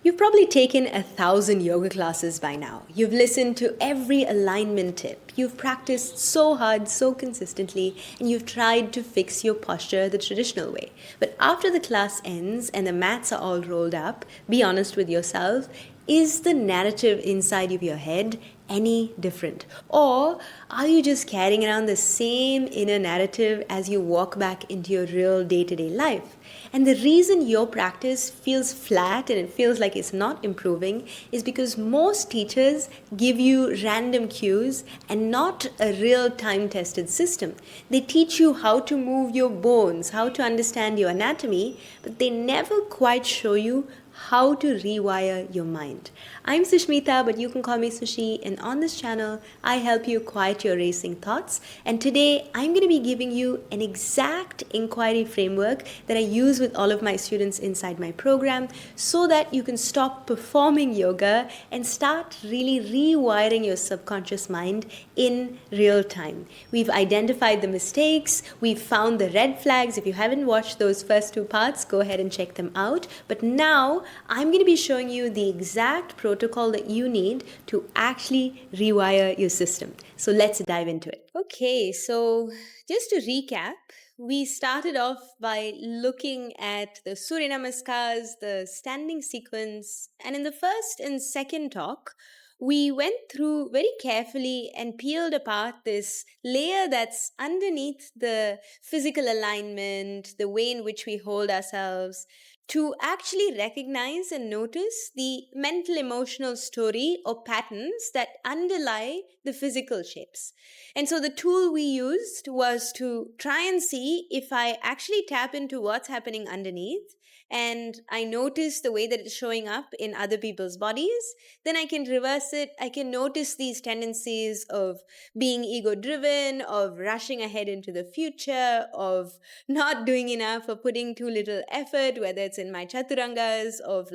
You've probably taken 1,000 yoga classes by now. You've listened to every alignment tip. You've practiced so hard, so consistently, and you've tried to fix your posture the traditional way. But after the class ends and the mats are all rolled up, be honest with yourself. Is the narrative inside of your head any different? Or are you just carrying around the same inner narrative as you walk back into your real day-to-day life? And the reason your practice feels flat and it feels like it's not improving is because most teachers give you random cues and not a real time-tested system. They teach you how to move your bones, how to understand your anatomy, but they never quite show you how to rewire your mind. I'm Sushmita, but you can call me Sushi, and on this channel, I help you quiet your racing thoughts. And today, I'm going to be giving you an exact inquiry framework that I use with all of my students inside my program so that you can stop performing yoga and start really rewiring your subconscious mind in real time. We've identified the mistakes, we've found the red flags. If you haven't watched those first two parts, go ahead and check them out. But now, I'm going to be showing you the exact protocol that you need to actually rewire your system. So let's dive into it. Okay, so just to recap, we started off by looking at the Surya Namaskars, the standing sequence, and in the first and second talk, we went through very carefully and peeled apart this layer that's underneath the physical alignment, the way in which we hold ourselves, to actually recognize and notice the mental emotional story or patterns that underlie the physical shapes. And so the tool we used was to try and see if I actually tap into what's happening underneath and I notice the way that it's showing up in other people's bodies, then I can reverse it. I can notice these tendencies of being ego driven, of rushing ahead into the future, of not doing enough or putting too little effort, whether it's in my chaturangas, of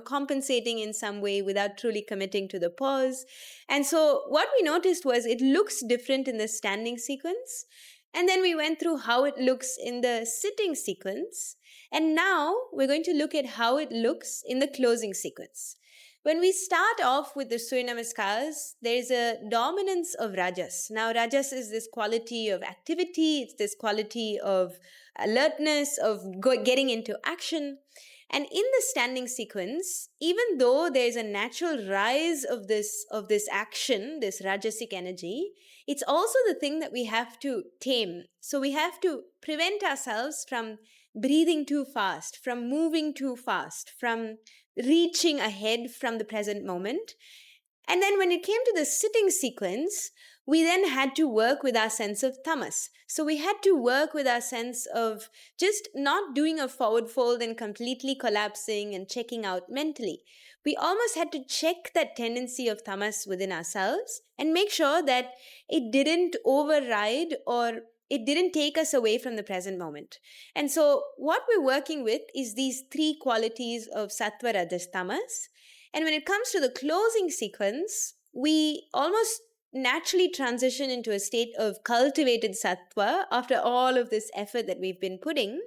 compensating in some way without truly committing to the pause. And so what we noticed was it looks different in the standing sequence. And then we went through how it looks in the sitting sequence. And now we're going to look at how it looks in the closing sequence. When we start off with the Surya Namaskars, there's a dominance of Rajas. Now, Rajas is this quality of activity, it's this quality of alertness, of getting into action. And in the standing sequence, even though there's a natural rise of this action, this Rajasic energy, it's also the thing that we have to tame. So we have to prevent ourselves from breathing too fast, from moving too fast, from reaching ahead from the present moment. And then when it came to the sitting sequence, we then had to work with our sense of tamas. So we had to work with our sense of just not doing a forward fold and completely collapsing and checking out mentally. We almost had to check that tendency of tamas within ourselves and make sure that it didn't override or it didn't take us away from the present moment. And so what we're working with is these three qualities of sattva, rajas, tamas. And when it comes to the closing sequence, we almost naturally transition into a state of cultivated sattva after all of this effort that we've been putting.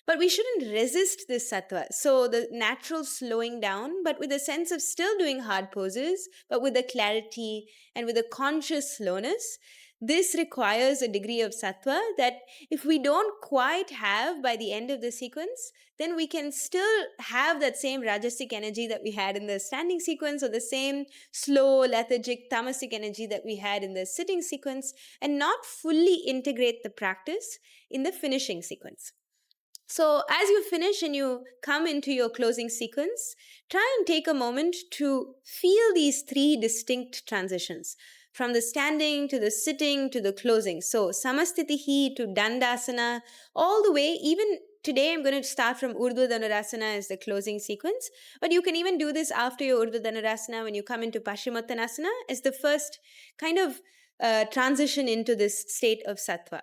But we shouldn't resist this sattva. So the natural slowing down, but with a sense of still doing hard poses, but with a clarity and with a conscious slowness. This requires a degree of sattva that if we don't quite have by the end of the sequence, then we can still have that same Rajasic energy that we had in the standing sequence or the same slow, lethargic, Tamasic energy that we had in the sitting sequence and not fully integrate the practice in the finishing sequence. So as you finish and you come into your closing sequence, try and take a moment to feel these three distinct transitions from the standing to the sitting to the closing. So samastitihi to dandasana, all the way. Even today I'm going to start from Urdhva Dhanurasana as the closing sequence, but you can even do this after your Urdhva Dhanurasana when you come into Paschimottanasana as the first kind of transition into this state of sattva.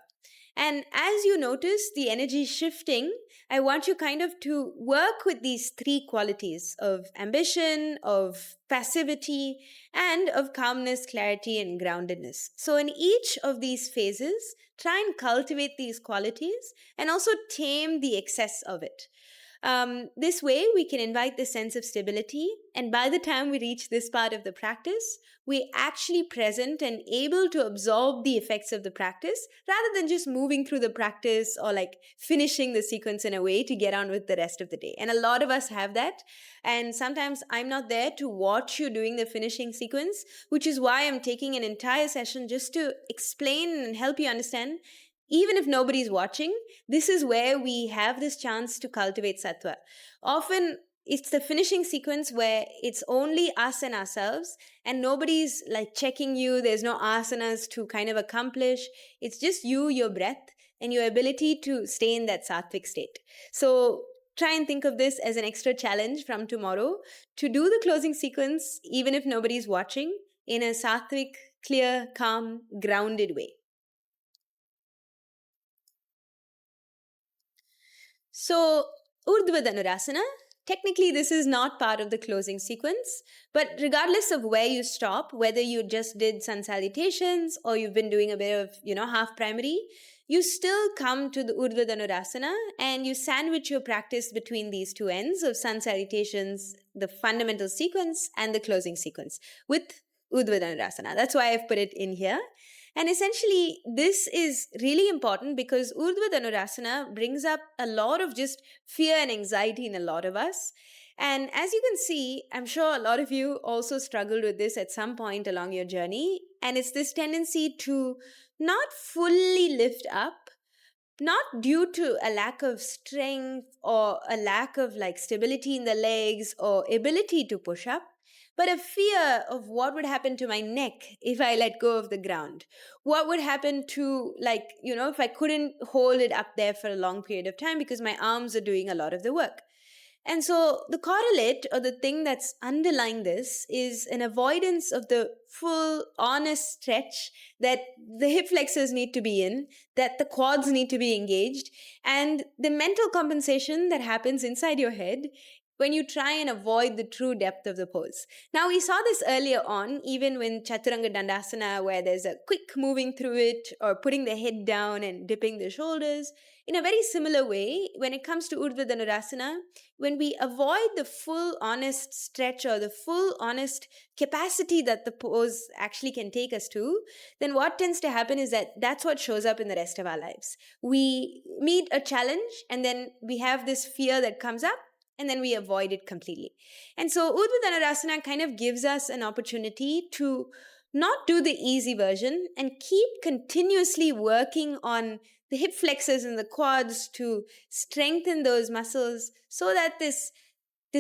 And as you notice the energy shifting, I want you kind of to work with these three qualities of ambition, of passivity, and of calmness, clarity, and groundedness. So in each of these phases, try and cultivate these qualities and also tame the excess of it. This way, we can invite the sense of stability, and by the time we reach this part of the practice, we're actually present and able to absorb the effects of the practice rather than just moving through the practice or like finishing the sequence in a way to get on with the rest of the day. And a lot of us have that. And sometimes I'm not there to watch you doing the finishing sequence, which is why I'm taking an entire session just to explain and help you understand. Even if nobody's watching, this is where we have this chance to cultivate sattva. Often, it's the finishing sequence where it's only us and ourselves, and nobody's like checking you. There's no asanas to kind of accomplish. It's just you, your breath, and your ability to stay in that sattvic state. So try and think of this as an extra challenge from tomorrow to do the closing sequence, even if nobody's watching, in a sattvic, clear, calm, grounded way. So, Urdhva Dhanurasana, technically this is not part of the closing sequence, but regardless of where you stop, whether you just did sun salutations or you've been doing a bit of, half primary, you still come to the Urdhva Dhanurasana and you sandwich your practice between these two ends of sun salutations, the fundamental sequence, and the closing sequence with Urdhva Dhanurasana. That's why I've put it in here. And essentially, this is really important because Urdhva Dhanurasana brings up a lot of just fear and anxiety in a lot of us. And as you can see, I'm sure a lot of you also struggled with this at some point along your journey. And it's this tendency to not fully lift up, not due to a lack of strength or a lack of like stability in the legs or ability to push up, but a fear of what would happen to my neck if I let go of the ground. What would happen to, if I couldn't hold it up there for a long period of time because my arms are doing a lot of the work. And so the correlate, or the thing that's underlying this, is an avoidance of the full, honest stretch that the hip flexors need to be in, that the quads need to be engaged, and the mental compensation that happens inside your head when you try and avoid the true depth of the pose. Now, we saw this earlier on, even when Chaturanga Dandasana, where there's a quick moving through it, or putting the head down and dipping the shoulders. In a very similar way, when it comes to Urdhva Dhanurasana, when we avoid the full honest stretch or the full honest capacity that the pose actually can take us to, then what tends to happen is that that's what shows up in the rest of our lives. We meet a challenge and then we have this fear that comes up, and then we avoid it completely. And so Urdhva Dhanurasana kind of gives us an opportunity to not do the easy version and keep continuously working on the hip flexors and the quads to strengthen those muscles so that this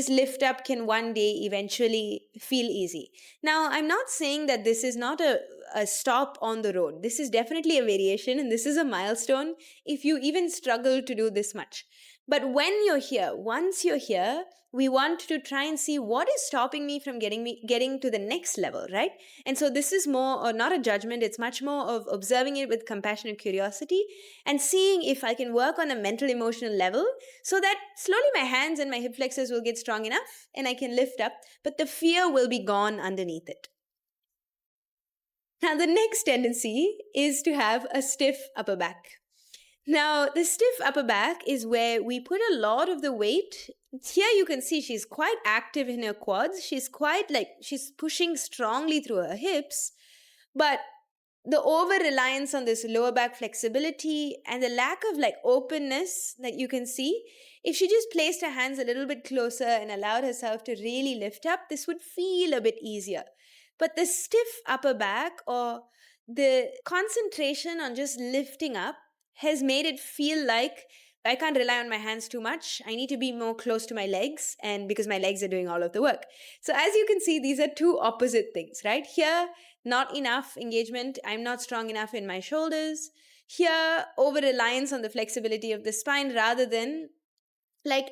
lift up can one day eventually feel easy. Now, I'm not saying that this is not a stop on the road. This is definitely a variation, and this is a milestone if you even struggle to do this much. But when you're here, once you're here, we want to try and see what is stopping me from getting to the next level, right? And so this is more, or not a judgment, it's much more of observing it with compassionate curiosity and seeing if I can work on a mental emotional level so that slowly my hands and my hip flexors will get strong enough and I can lift up, but the fear will be gone underneath it. Now, the next tendency is to have a stiff upper back. Now, the stiff upper back is where we put a lot of the weight. Here you can see she's quite active in her quads. She's pushing strongly through her hips. But the over-reliance on this lower back flexibility and the lack of openness that you can see, if she just placed her hands a little bit closer and allowed herself to really lift up, this would feel a bit easier. But the stiff upper back, or the concentration on just lifting up, has made it feel like I can't rely on my hands too much. I need to be more close to my legs, and because my legs are doing all of the work. So as you can see, these are two opposite things, right? Here, not enough engagement. I'm not strong enough in my shoulders. Here, over-reliance on the flexibility of the spine rather than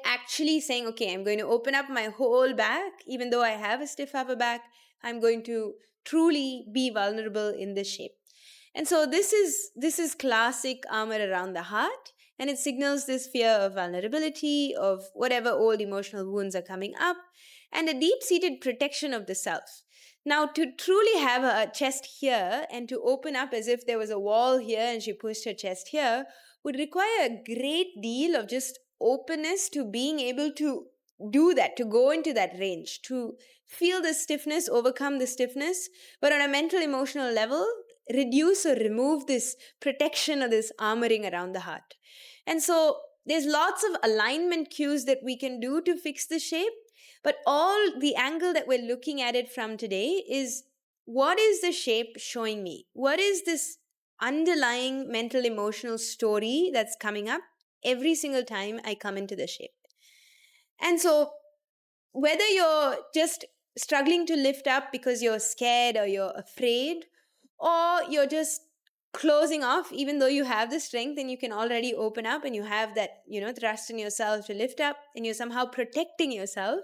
actually saying, okay, I'm going to open up my whole back. Even though I have a stiff upper back, I'm going to truly be vulnerable in this shape. And so this is classic armor around the heart, and it signals this fear of vulnerability, of whatever old emotional wounds are coming up, and a deep-seated protection of the self. Now, to truly have a chest here and to open up as if there was a wall here and she pushed her chest here would require a great deal of just openness to being able to do that, to go into that range, to feel the stiffness, overcome the stiffness, but on a mental, emotional level, reduce or remove this protection or this armoring around the heart. And so there's lots of alignment cues that we can do to fix the shape, but all the angle that we're looking at it from today is, what is the shape showing me? What is this underlying mental, emotional story that's coming up every single time I come into the shape? And so whether you're just struggling to lift up because you're scared or you're afraid, or you're just closing off, even though you have the strength and you can already open up and you have that, thrust in yourself to lift up and you're somehow protecting yourself,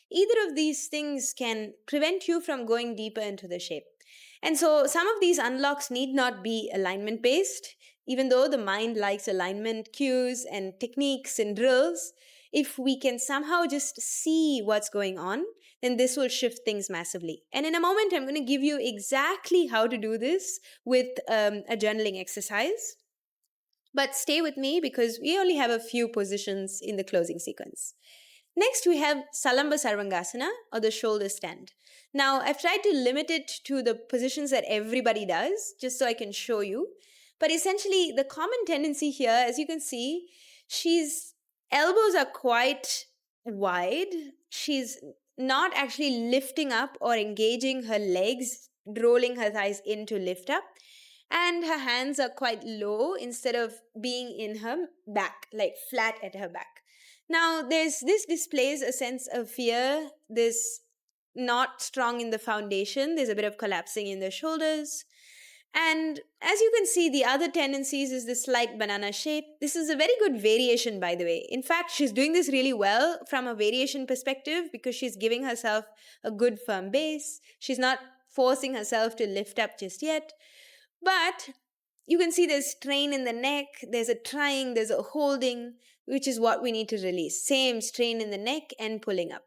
either of these things can prevent you from going deeper into the shape. And so some of these unlocks need not be alignment based, even though the mind likes alignment cues and techniques and drills. If we can somehow just see what's going on, then this will shift things massively. And in a moment, I'm going to give you exactly how to do this with a journaling exercise. But stay with me because we only have a few positions in the closing sequence. Next, we have Salamba Sarvangasana, or the shoulder stand. Now, I've tried to limit it to the positions that everybody does, just so I can show you. But essentially, the common tendency here, as you can see, she's elbows are quite wide. She's not actually lifting up or engaging her legs, rolling her thighs in to lift up. And her hands are quite low instead of being in her back, like flat at her back. Now, this displays a sense of fear, this not strong in the foundation. There's a bit of collapsing in the shoulders. And as you can see, the other tendencies is the slight banana shape. This is a very good variation, by the way. In fact, she's doing this really well from a variation perspective because she's giving herself a good firm base. She's not forcing herself to lift up just yet. But you can see there's strain in the neck, there's a trying, there's a holding, which is what we need to release. Same strain in the neck and pulling up.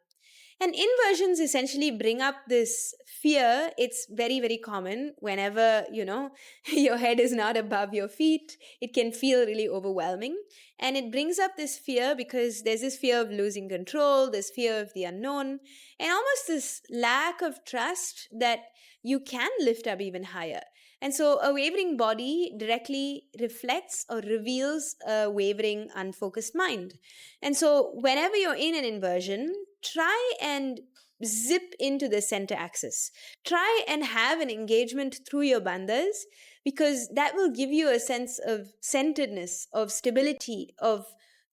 And inversions essentially bring up this fear. It's very, very common whenever, your head is not above your feet. It can feel really overwhelming. And it brings up this fear because there's this fear of losing control, this fear of the unknown, and almost this lack of trust that you can lift up even higher. And so a wavering body directly reflects or reveals a wavering, unfocused mind. And so whenever you're in an inversion, try and zip into the center axis. Try and have an engagement through your bandhas, because that will give you a sense of centeredness, of stability, of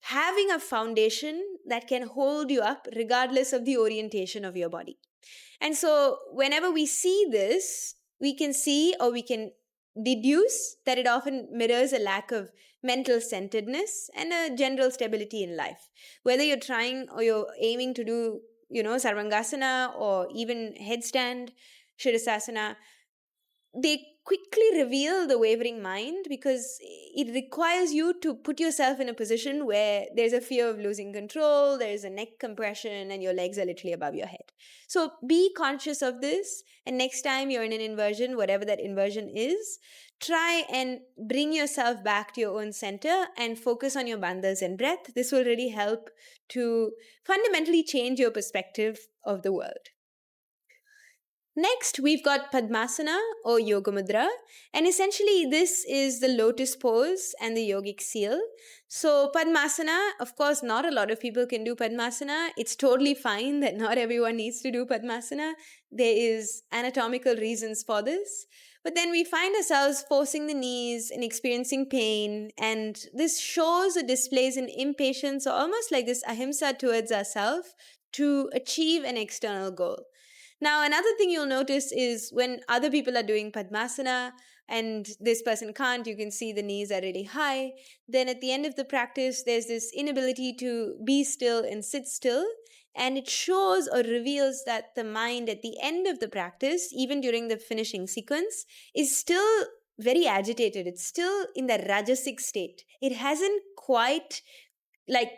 having a foundation that can hold you up regardless of the orientation of your body. And so whenever we see this, we can see or we can deduce that it often mirrors a lack of mental centeredness and a general stability in life. Whether you're trying or you're aiming to do, Sarvangasana or even headstand, Shirasasana, they quickly reveal the wavering mind because it requires you to put yourself in a position where there's a fear of losing control, there's a neck compression, and your legs are literally above your head. So be conscious of this, and next time you're in an inversion, whatever that inversion is, try and bring yourself back to your own center and focus on your bandhas and breath. This will really help to fundamentally change your perspective of the world. Next, we've got Padmasana or Yoga Mudra, and essentially this is the Lotus pose and the yogic seal. So Padmasana, of course, not a lot of people can do Padmasana. It's totally fine that not everyone needs to do Padmasana. There is anatomical reasons for this. But then we find ourselves forcing the knees and experiencing pain, and this shows or displays an impatience or almost like this ahimsa towards ourselves to achieve an external goal. Now, another thing you'll notice is when other people are doing Padmasana and this person can't, you can see the knees are really high. Then at the end of the practice, there's this inability to be still and sit still. And it shows or reveals that the mind at the end of the practice, even during the finishing sequence, is still very agitated. It's still in the Rajasic state. It hasn't quite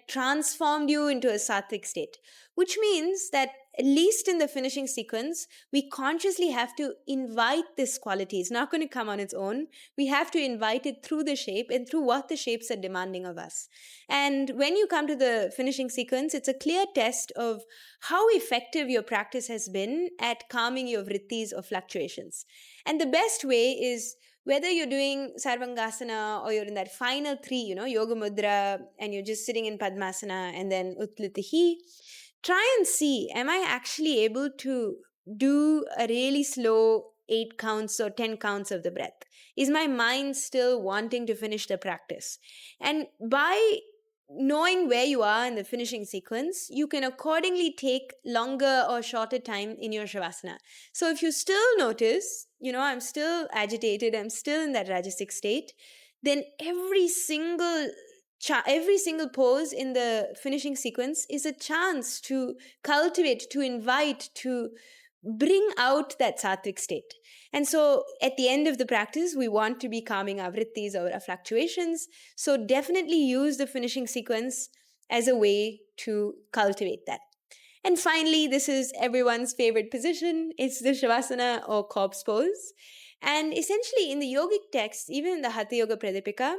transformed you into a Sattvic state, which means that at least in the finishing sequence, we consciously have to invite this quality. It's not going to come on its own. We have to invite it through the shape and through what the shapes are demanding of us. And when you come to the finishing sequence, it's a clear test of how effective your practice has been at calming your vrittis or fluctuations. And the best way is, whether you're doing Sarvangasana or you're in that final three, Yoga Mudra, and you're just sitting in Padmasana and then Uttlitihi, try and see, am I actually able to do a really slow 8 counts or 10 counts of the breath? Is my mind still wanting to finish the practice? And by knowing where you are in the finishing sequence, you can accordingly take longer or shorter time in your Shavasana. So if you still notice, I'm still agitated, I'm still in that Rajasic state, then every single pose in the finishing sequence is a chance to cultivate, to invite, to bring out that Sattvic state. And so at the end of the practice, we want to be calming our vrittis or our fluctuations. So definitely use the finishing sequence as a way to cultivate that. And finally, this is everyone's favorite position. It's the Shavasana or corpse pose. And essentially in the yogic text, even in the Hatha Yoga Pradipika,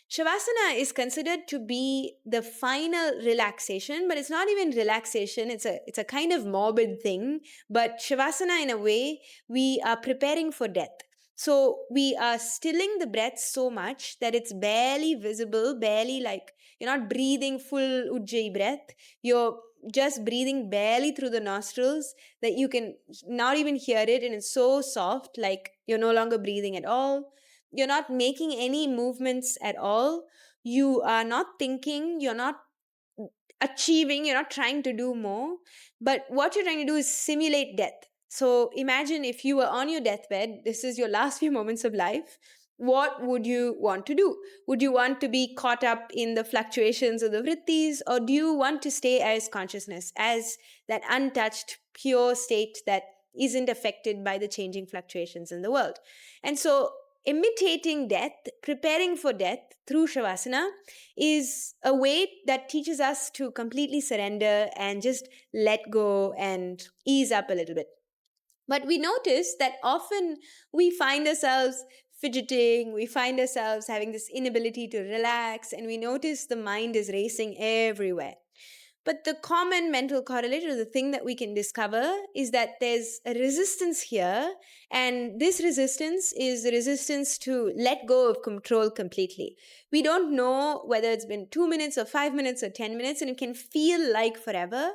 Shavasana is considered to be the final relaxation, but it's not even relaxation. It's a kind of morbid thing. But Shavasana, in a way, we are preparing for death. So we are stilling the breath so much that it's barely visible, barely like you're not breathing full ujjayi breath. You're just breathing barely through the nostrils that you can not even hear it, and it's so soft, like you're no longer breathing at all. You're not making any movements at all. You are not thinking, you're not achieving, you're not trying to do more. But what you're trying to do is simulate death. So imagine if you were on your deathbed, this is your last few moments of life. What would you want to do? Would you want to be caught up in the fluctuations of the vrittis, or do you want to stay as consciousness, as that untouched, pure state that isn't affected by the changing fluctuations in the world? And so imitating death, preparing for death through Shavasana is a way that teaches us to completely surrender and just let go and ease up a little bit. But we notice that often we find ourselves fidgeting, we find ourselves having this inability to relax, and we notice the mind is racing everywhere. But the common mental correlate, or the thing that we can discover, is that there's a resistance here, and this resistance is the resistance to let go of control completely. We don't know whether it's been 2 minutes or 5 minutes or 10 minutes, and it can feel like forever.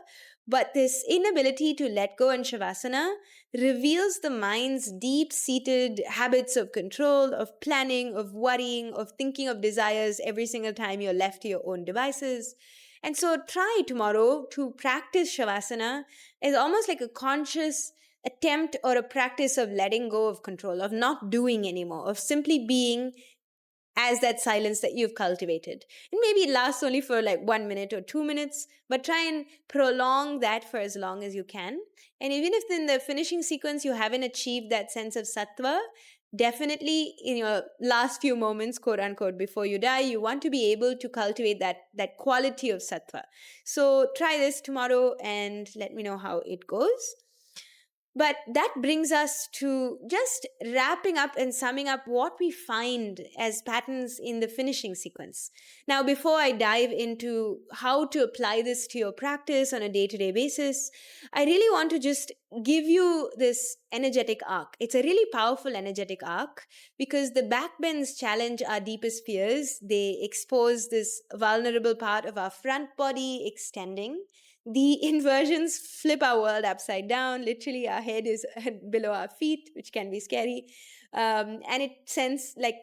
But this inability to let go in Shavasana reveals the mind's deep-seated habits of control, of planning, of worrying, of thinking of desires every single time you're left to your own devices. And so try tomorrow to practice Shavasana as almost like a conscious attempt or a practice of letting go of control, of not doing anymore, of simply being as that silence that you've cultivated. And maybe it lasts only for like 1 minute or 2 minutes, but try and prolong that for as long as you can. And even if in the finishing sequence you haven't achieved that sense of Sattva, definitely in your last few moments, quote unquote, before you die, you want to be able to cultivate that quality of Sattva. So try this tomorrow and let me know how it goes. But that brings us to just wrapping up and summing up what we find as patterns in the finishing sequence. Now, before I dive into how to apply this to your practice on a day-to-day basis, I really want to just give you this energetic arc. It's a really powerful energetic arc because the backbends challenge our deepest fears. They expose this vulnerable part of our front body extending. The inversions flip our world upside down. Literally, our head is below our feet, which can be scary. And it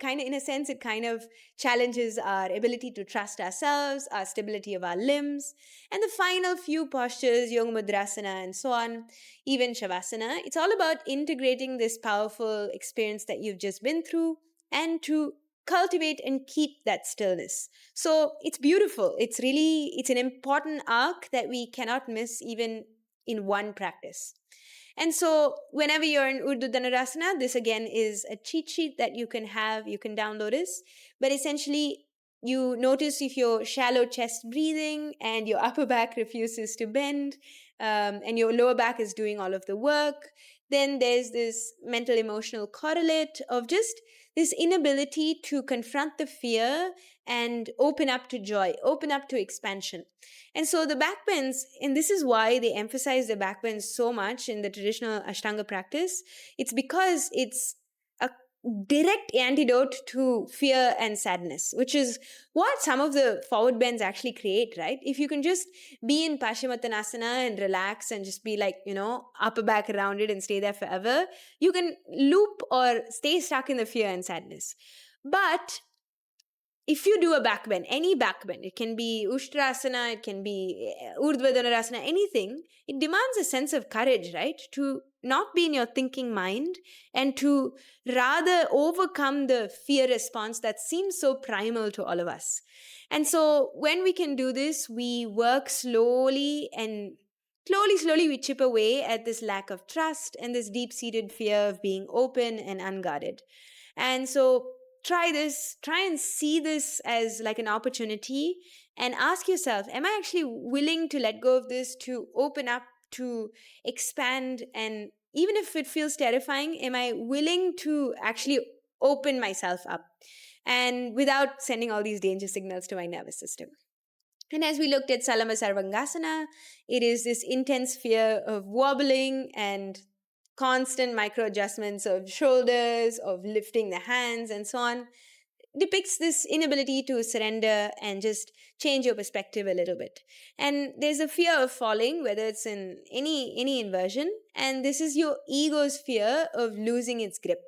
kind of challenges our ability to trust ourselves, our stability of our limbs. And the final few postures, Yoga Mudrasana and so on, even Shavasana, it's all about integrating this powerful experience that you've just been through and to cultivate and keep that stillness. So it's beautiful. It's an important arc that we cannot miss even in one practice. And so whenever you're in Urdhva Dhanurasana, this again is a cheat sheet that you can have, you can download this. But essentially, you notice if your shallow chest breathing and your upper back refuses to bend, and your lower back is doing all of the work. Then there's this mental emotional correlate of just this inability to confront the fear and open up to joy, open up to expansion. And so the back bends, and this is why they emphasize the back bends so much in the traditional Ashtanga practice. It's because it's a direct antidote to fear and sadness, which is what some of the forward bends actually create, right? If you can just be in Paschimottanasana and relax and just be like, upper back around it and stay there forever, you can loop or stay stuck in the fear and sadness. But if you do a back bend, any back bend, it can be Ushtrasana, it can be Urdhva Dhanurasana, anything, it demands a sense of courage, right? To not be in your thinking mind and to rather overcome the fear response that seems so primal to all of us. And so when we can do this, we work slowly we chip away at this lack of trust and this deep-seated fear of being open and unguarded. And so try this, try and see this as like an opportunity and ask yourself, am I actually willing to let go of this, to open up, to expand? And even if it feels terrifying, am I willing to actually open myself up and without sending all these danger signals to my nervous system? And as we looked at Sarvangasana, it is this intense fear of wobbling and constant micro adjustments of shoulders, of lifting the hands, and so on, depicts this inability to surrender and just change your perspective a little bit. And there's a fear of falling, whether it's in any inversion, and this is your ego's fear of losing its grip.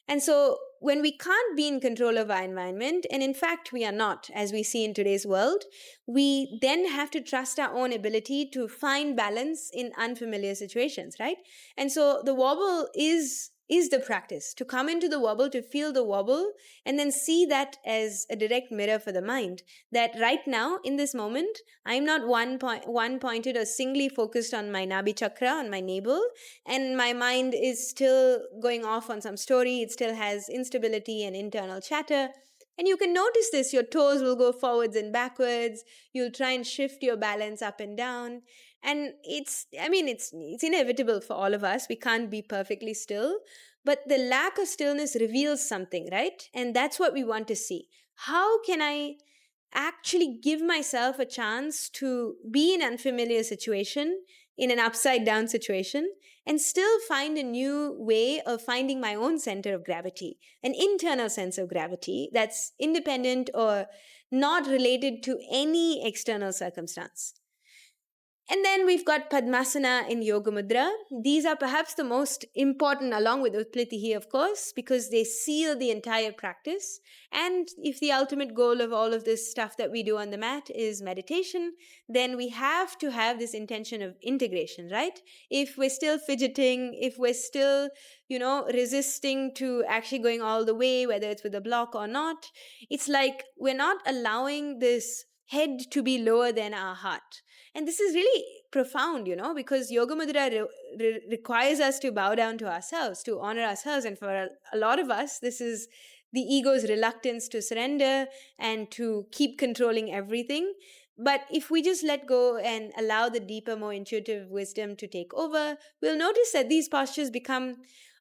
And so when we can't be in control of our environment, and in fact we are not, as we see in today's world, we then have to trust our own ability to find balance in unfamiliar situations, right? And so the wobble is the practice, to come into the wobble, to feel the wobble, and then see that as a direct mirror for the mind. That right now, in this moment, I'm not one-pointed or singly focused on my Nabhi chakra, on my navel, and my mind is still going off on some story. It still has instability and internal chatter. And you can notice this. Your toes will go forwards and backwards. You'll try and shift your balance up and down. And it's inevitable for all of us. We can't be perfectly still. But the lack of stillness reveals something, right? And that's what we want to see. How can I actually give myself a chance to be in an unfamiliar situation, in an upside down situation, and still find a new way of finding my own center of gravity, an internal sense of gravity that's independent or not related to any external circumstance. And then we've got Padmasana in Yoga Mudra. These are perhaps the most important, along with Utplitihi, of course, because they seal the entire practice. And if the ultimate goal of all of this stuff that we do on the mat is meditation, then we have to have this intention of integration, right? If we're still fidgeting, if we're still, resisting to actually going all the way, whether it's with a block or not, it's like we're not allowing this head to be lower than our heart. And this is really profound, because Yoga Mudra requires us to bow down to ourselves, to honor ourselves. And for a lot of us, this is the ego's reluctance to surrender and to keep controlling everything. But if we just let go and allow the deeper, more intuitive wisdom to take over, we'll notice that these postures become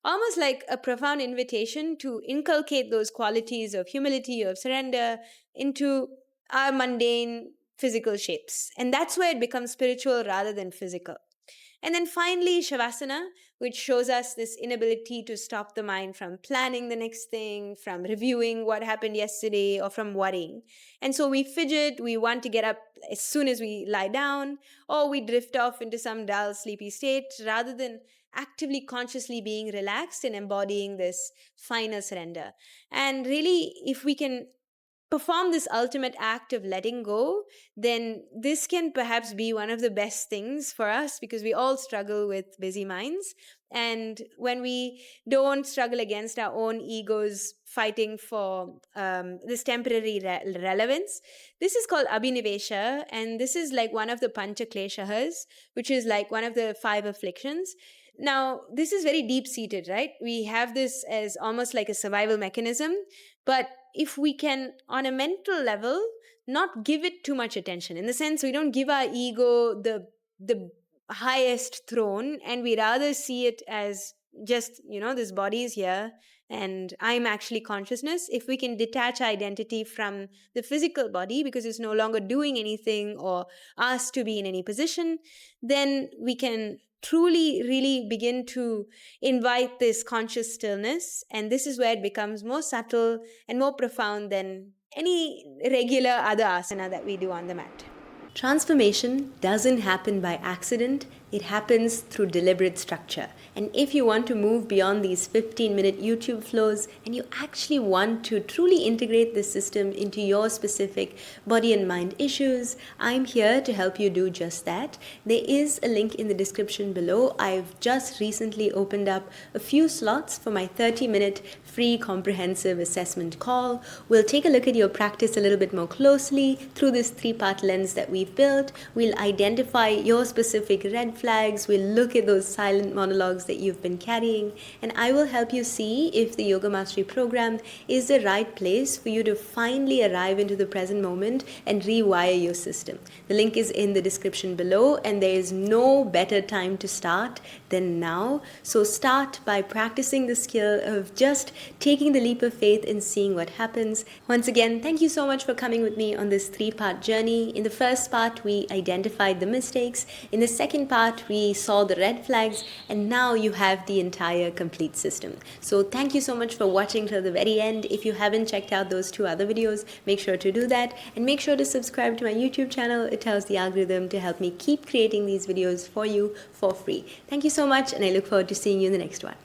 almost like a profound invitation to inculcate those qualities of humility, of surrender into our mundane physical shapes. And that's where it becomes spiritual rather than physical. And then finally, Shavasana, which shows us this inability to stop the mind from planning the next thing, from reviewing what happened yesterday, or from worrying. And so we fidget, we want to get up as soon as we lie down, or we drift off into some dull, sleepy state, rather than actively, consciously being relaxed and embodying this final surrender. And really, if we can perform this ultimate act of letting go, then this can perhaps be one of the best things for us, because we all struggle with busy minds. And when we don't struggle against our own egos fighting for this temporary relevance, this is called abhinivesha, and this is like one of the pancha kleshahas, which is like one of the 5 afflictions. Now, this is very deep-seated, right? We have this as almost like a survival mechanism, but if we can, on a mental level, not give it too much attention, in the sense we don't give our ego the highest throne, and we rather see it as just, this body is here and I'm actually consciousness. If we can detach identity from the physical body because it's no longer doing anything or asked to be in any position, then we can truly really begin to invite this conscious stillness. And this is where it becomes more subtle and more profound than any regular other asana that we do on the mat. Transformation doesn't happen by accident, it happens through deliberate structure. And if you want to move beyond these 15-minute YouTube flows and you actually want to truly integrate this system into your specific body and mind issues, I'm here to help you do just that. There is a link in the description below. I've just recently opened up a few slots for my 30-minute free comprehensive assessment call. We'll take a look at your practice a little bit more closely through this 3-part lens that we've built. We'll identify your specific red flags. We'll look at those silent monologues that you've been carrying, and I will help you see if the Yoga Mastery program is the right place for you to finally arrive into the present moment and rewire your system. The link is in the description below, and there is no better time to start than now. So start by practicing the skill of just taking the leap of faith and seeing what happens. Once again, thank you so much for coming with me on this 3-part journey. In the first part, we identified the mistakes. In the second part, we saw the red flags, and now you have the entire complete system. So thank you so much for watching till the very end. If you haven't checked out those 2 other videos, make sure to do that, and make sure to subscribe to my YouTube channel. It tells the algorithm to help me keep creating these videos for you for free. Thank you so much, and I look forward to seeing you in the next one.